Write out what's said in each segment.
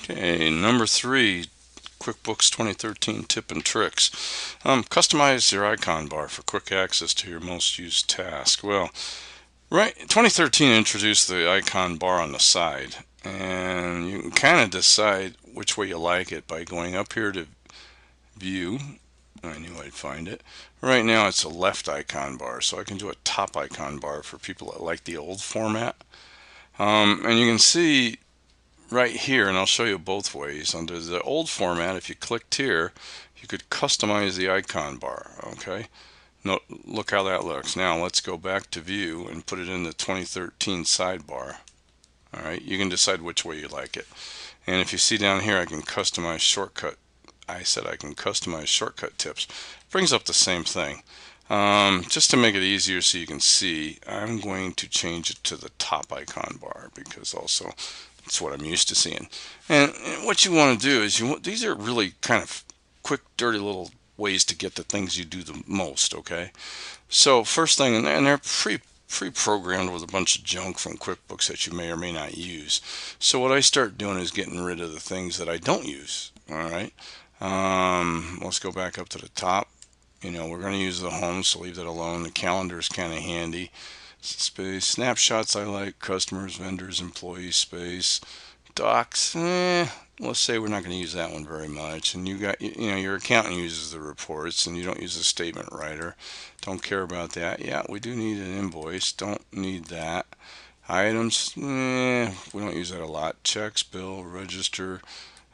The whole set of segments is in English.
Okay, number 3, QuickBooks 2013 tip and tricks. Customize your icon bar for quick access to your most used task. Well, right, 2013 introduced the icon bar on the side, and you can kind of decide which way you like it by going up here to View. I knew I'd find it. Right now it's a left icon bar, so I can do a top icon bar for people that like the old format. And you can see right here, and I'll show you both ways. Under the old format, if you clicked here, you could customize the icon bar. Okay, no, look how that looks. Now let's go back to View and put it in the 2013 sidebar. All right, you can decide which way you like it. And if you see down here, I can customize shortcut. I said I can customize shortcut tips. Brings up the same thing. Just to make it easier so you can see, I'm going to change it to the top icon bar because also it's what I'm used to seeing. And what you want to do is these are really kind of quick, dirty little ways to get the things you do the most. Okay, so first thing, and they're pre-programmed with a bunch of junk from QuickBooks that you may or may not use. So what I start doing is getting rid of the things that I don't use. All right, let's go back up to the top. You know, we're going to use the home, so leave that alone. The calendar is kind of handy. Space snapshots I like, customers, vendors, employees, space. Docs, let's say we're not going to use that one very much. And you got, you know, your accountant uses the reports and you don't use a statement writer. Don't care about that. Yeah, we do need an invoice. Don't need that. Items, we don't use that a lot. Checks, bill, register,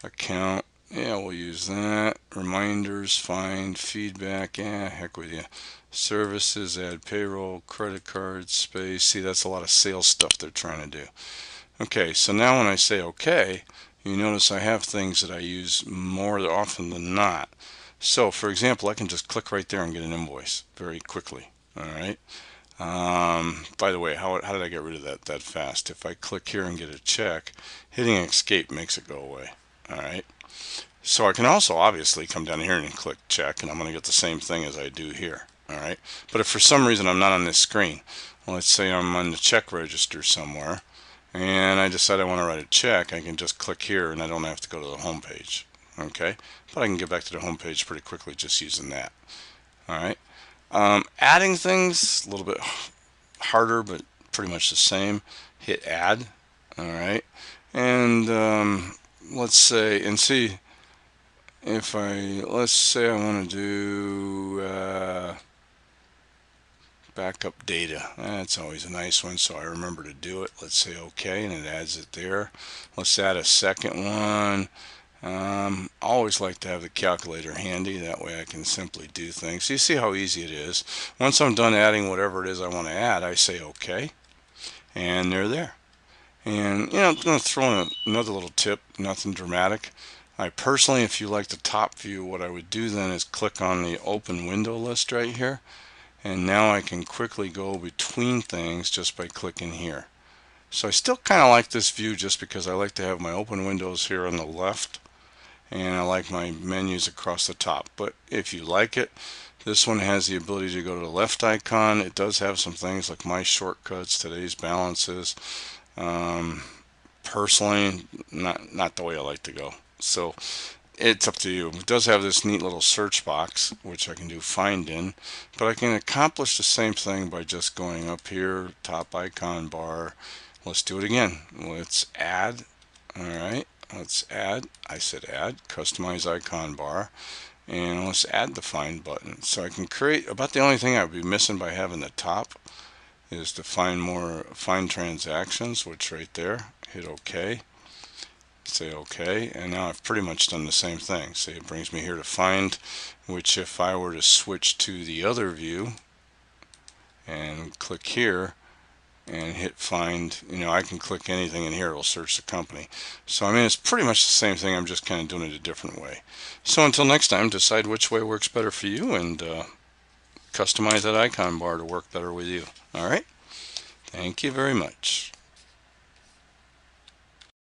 account. Yeah, we'll use that. Reminders, find, feedback, heck with you. Services, add payroll, credit cards, space. See, that's a lot of sales stuff they're trying to do. Okay, so now when I say OK, you notice I have things that I use more often than not. So, for example, I can just click right there and get an invoice very quickly. All right. By the way, how did I get rid of that fast? If I click here and get a check, hitting escape makes it go away. All right. So I can also obviously come down here and click check, and I'm going to get the same thing as I do here. All right. But if for some reason I'm not on this screen, well, let's say I'm on the check register somewhere, and I decide I want to write a check, I can just click here and I don't have to go to the home page. Okay. But I can get back to the home page pretty quickly just using that. All right. Adding things a little bit harder, but pretty much the same. Hit add. All right. And let's say, and see, if let's say I want to do backup data. That's always a nice one, so I remember to do it. Let's say OK, and it adds it there. Let's add a second one. I always like to have the calculator handy. That way I can simply do things. So you see how easy it is. Once I'm done adding whatever it is I want to add, I say OK, and they're there. And you know, I'm going to throw in another little tip, nothing dramatic. I personally, if you like the top view, what I would do then is click on the open window list right here, and now I can quickly go between things just by clicking here. So I still kind of like this view just because I like to have my open windows here on the left, and I like my menus across the top. But if you like it, this one has the ability to go to the left icon. It does have some things like my shortcuts, today's balances. Personally, not the way I like to go. So it's up to you. It does have this neat little search box, which I can do find in, but I can accomplish the same thing by just going up here, top icon bar. Let's do it again. Let's add. All right, let's add. I said add, customize icon bar, and let's add the find button. So I can create, about the only thing I would be missing by having the top is to find transactions, which right there, hit OK. Say OK, and now I've pretty much done the same thing. Say it brings me here to find, which if I were to switch to the other view and click here and hit find, you know, I can click anything in here, it'll search the company. So I mean, it's pretty much the same thing, I'm just kind of doing it a different way. So until next time, decide which way works better for you and customize that icon bar to work better with you. All right, thank you very much.